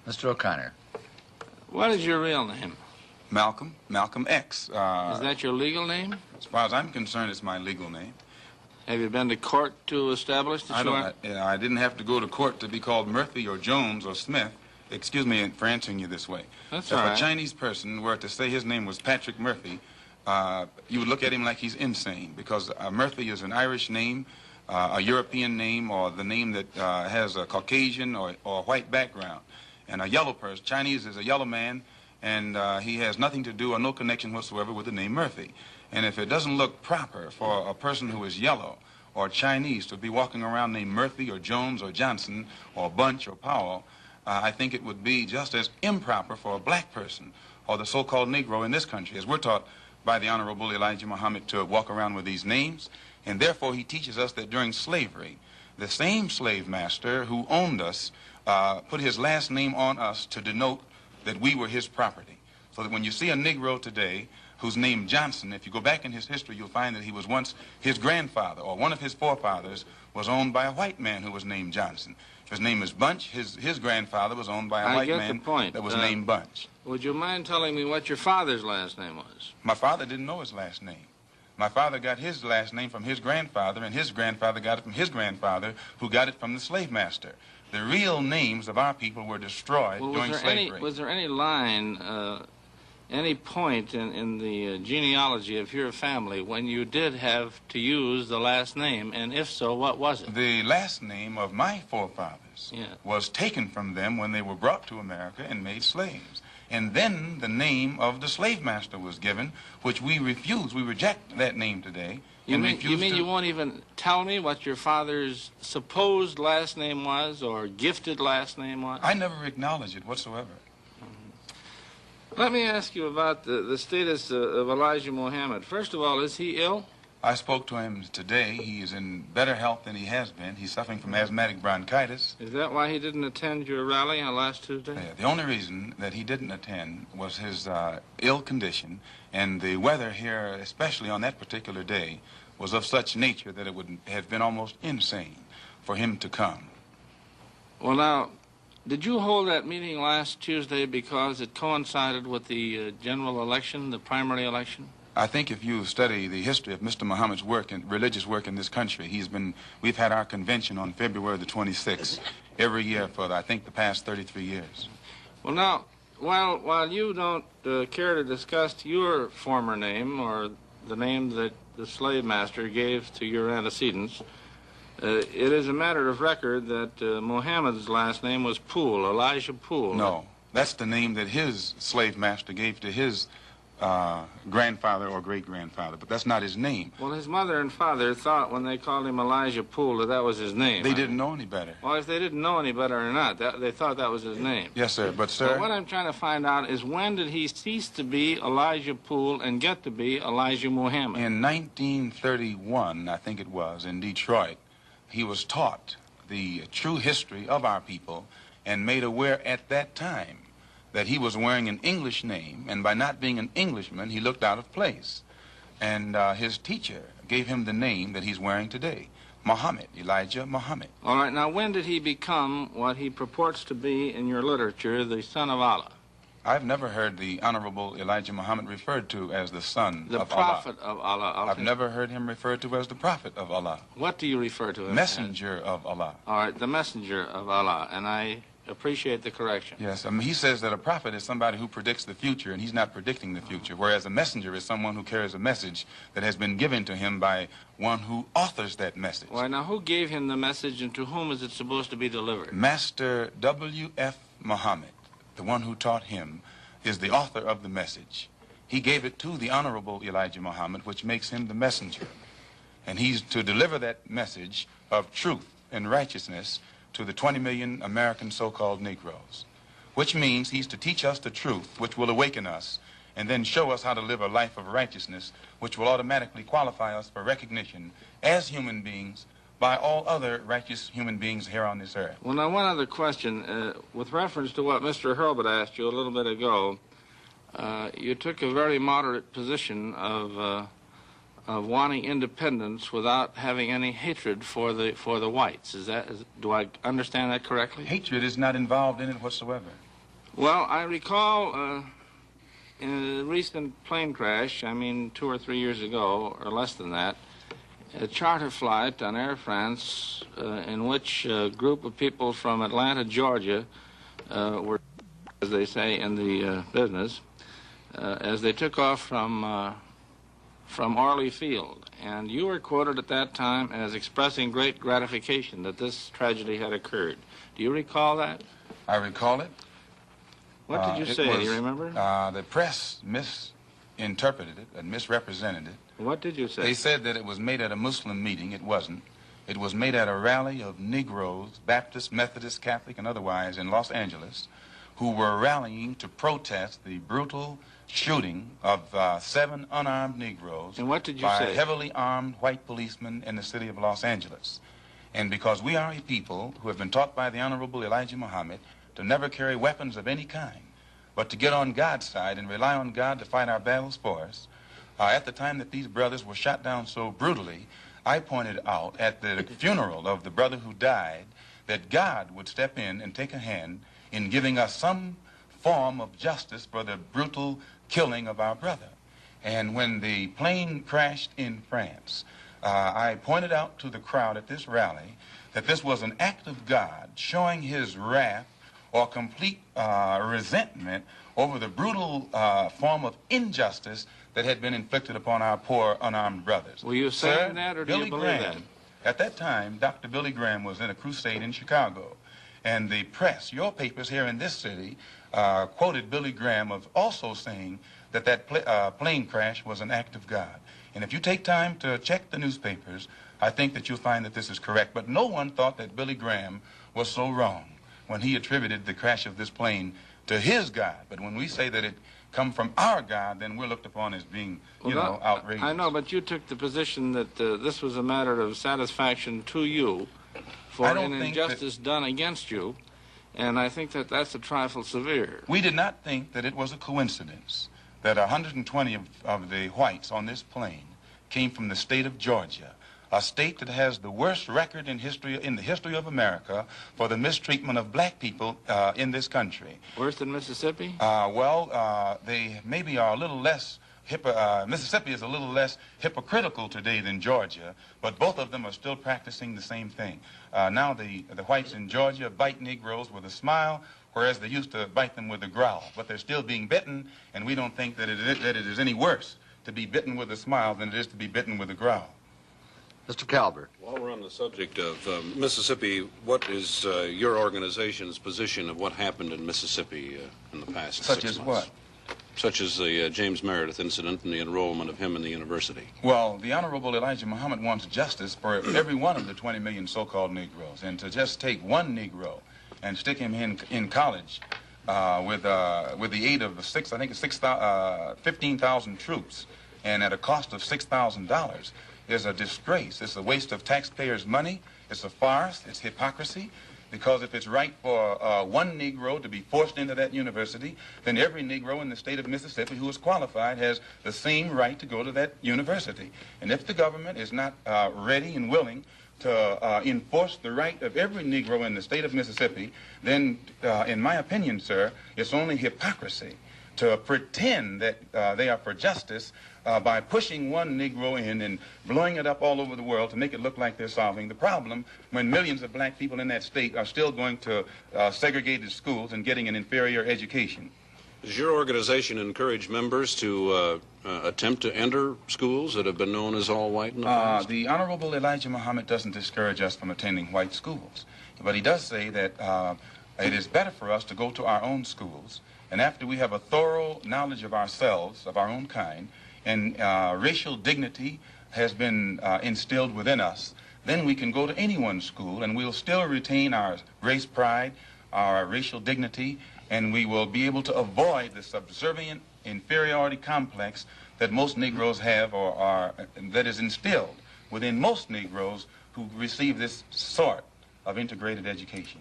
Mr. O'Connor. What is your real name? Malcolm X. Is that your legal name? As far as I'm concerned, it's my legal name. Have you been to court to establish that you are? I didn't have to go to court to be called Murphy or Jones or Smith. Excuse me for answering you this way. That's all right. If a Chinese person were to say his name was Patrick Murphy, you would look at him like he's insane, because Murphy is an Irish name, a European name, or the name that has a Caucasian or white background. And a yellow person, Chinese is a yellow man, and he has nothing to do or no connection whatsoever with the name Murphy. And if it doesn't look proper for a person who is yellow or Chinese to be walking around named Murphy or Jones or Johnson or Bunch or Powell, I think it would be just as improper for a black person or the so-called Negro in this country, as we're taught by the Honorable Elijah Muhammad, to walk around with these names. And therefore he teaches us that during slavery, the same slave master who owned us put his last name on us to denote that we were his property. So that when you see a Negro today who's named Johnson, if you go back in his history, you'll find that he was once, his grandfather or one of his forefathers was owned by a white man who was named Johnson. If his name is Bunch, his grandfather was owned by a white man that was named Bunch. Would you mind telling me what your father's last name was? My father didn't know his last name. My father got his last name from his grandfather, and his grandfather got it from his grandfather, who got it from the slave master. The real names of our people were destroyed during slavery. Was there any line, any point in the genealogy of your family when you did have to use the last name, and if so, what was it? The last name of my forefathers was taken from them when they were brought to America and made slaves. And then the name of the slave master was given, which we refuse. We reject that name today. You mean you won't even tell me what your father's supposed last name was or gifted last name was? I never acknowledge it whatsoever. Let me ask you about the status of Elijah Muhammad. First of all, is he ill? I spoke to him today. He is in better health than he has been. He's suffering from asthmatic bronchitis. Is that why he didn't attend your rally on last Tuesday? Yeah, the only reason that he didn't attend was his ill condition, and the weather here, especially on that particular day, was of such nature that it would have been almost insane for him to come. Well, now, did you hold that meeting last Tuesday because it coincided with the general election, the primary election? I think if you study the history of Mr. Muhammad's work and religious work in this country, we've had our convention on February the 26th every year for, I think, the past 33 years. Well, now, while you don't care to discuss your former name or the name that the slave master gave to your antecedents, it is a matter of record that Muhammad's last name was Poole, Elijah Poole. No, that's the name that his slave master gave to his grandfather or great-grandfather, but that's not his name. Well, his mother and father thought when they called him Elijah Poole that was his name. They didn't know any better. Well, if they didn't know any better or not, they thought that was his name. Yes, sir, but sir... Well, what I'm trying to find out is when did he cease to be Elijah Poole and get to be Elijah Muhammad? In 1931, I think it was, in Detroit, he was taught the true history of our people and made aware at that time that he was wearing an English name, and by not being an Englishman, he looked out of place. And his teacher gave him the name that he's wearing today, Muhammad, Elijah Muhammad. All right, now when did he become what he purports to be in your literature, the son of Allah? I've never heard the Honorable Elijah Muhammad referred to as the son of Allah. The prophet of Allah. I've never heard him referred to as the prophet of Allah. What do you refer to him as? Messenger of Allah. All right, the messenger of Allah, and I appreciate the correction. Yes, he says that a prophet is somebody who predicts the future, and he's not predicting the future, whereas a messenger is someone who carries a message that has been given to him by one who authors that message. Why, now, who gave him the message, and to whom is it supposed to be delivered? Master W.F. Muhammad, the one who taught him, is the author of the message. He gave it to the Honorable Elijah Muhammad, which makes him the messenger. And he's to deliver that message of truth and righteousness to the 20 million American so-called Negroes, which means he's to teach us the truth, which will awaken us, and then show us how to live a life of righteousness, which will automatically qualify us for recognition as human beings by all other righteous human beings here on this earth. Well, now, one other question. With reference to what Mr. Hurlbut asked you a little bit ago, you took a very moderate position of wanting independence without having any hatred for the whites. Do I understand that correctly? Hatred is not involved in it whatsoever. Well, I recall in a recent plane crash, I mean 2 or 3 years ago, or less than that, a charter flight on Air France in which a group of people from Atlanta, Georgia, were, as they say in the business, as they took off from Orly Field. And you were quoted at that time as expressing great gratification that this tragedy had occurred. Do you recall that? I recall it. What did you say? Do you remember? The press misinterpreted it and misrepresented it. What did you say? They said that it was made at a Muslim meeting. It wasn't. It was made at a rally of Negroes, Baptist, Methodist, Catholic, and otherwise in Los Angeles, who were rallying to protest the brutal shooting of 7 unarmed Negroes and what did you by say? heavily armed white policemen in the city of Los Angeles. And because we are a people who have been taught by the Honorable Elijah Muhammad to never carry weapons of any kind, but to get on God's side and rely on God to fight our battles for us, at the time that these brothers were shot down so brutally, I pointed out at the funeral of the brother who died that God would step in and take a hand in giving us some form of justice for the brutal killing of our brother. And when the plane crashed in France, I pointed out to the crowd at this rally that this was an act of God showing his wrath or complete resentment over the brutal form of injustice that had been inflicted upon our poor unarmed brothers. Were you saying that, or do you believe that? At that time, Dr. Billy Graham was in a crusade in Chicago, and the press, your papers here in this city, quoted Billy Graham of also saying that plane crash was an act of God. And if you take time to check the newspapers, I think that you'll find that this is correct. But no one thought that Billy Graham was so wrong when he attributed the crash of this plane to his God. But when we say that it come from our God, then we're looked upon as being, outrageous. I know, but you took the position that this was a matter of satisfaction to you for an injustice done against you, and I think that that's a trifle severe. We did not think that it was a coincidence that 120 of the whites on this plane came from the state of Georgia, a state that has the worst record in the history of America for the mistreatment of black people in this country. Worse than Mississippi? They maybe are a little less Mississippi is a little less hypocritical today than Georgia, but both of them are still practicing the same thing. Now the whites in Georgia bite Negroes with a smile, whereas they used to bite them with a growl. But they're still being bitten, and we don't think that it is any worse to be bitten with a smile than it is to be bitten with a growl. Mr. Calvert. While we're on the subject of Mississippi, what is your organization's position of what happened in Mississippi in the past 6 months? Such as what? Such as the James Meredith incident and the enrollment of him in the university. Well, the Honorable Elijah Muhammad wants justice for every one of the 20 million so-called Negroes. And to just take one Negro and stick him in college with the aid of 15,000 troops and at a cost of $6,000 is a disgrace. It's a waste of taxpayers' money. It's a farce. It's hypocrisy. Because if it's right for one Negro to be forced into that university, then every Negro in the state of Mississippi who is qualified has the same right to go to that university. And if the government is not ready and willing to enforce the right of every Negro in the state of Mississippi, then, in my opinion, sir, it's only hypocrisy to pretend that they are for justice by pushing one Negro in and blowing it up all over the world to make it look like they're solving the problem when millions of black people in that state are still going to segregated schools and getting an inferior education. Does your organization encourage members to attempt to enter schools that have been known as all white in the past? The Honorable Elijah Muhammad doesn't discourage us from attending white schools, but he does say that it is better for us to go to our own schools, and after we have a thorough knowledge of ourselves, of our own kind, and racial dignity has been instilled within us, then we can go to anyone's school and we'll still retain our race pride, our racial dignity, and we will be able to avoid the subservient inferiority complex that most Negroes have or that is instilled within most Negroes who receive this sort of integrated education.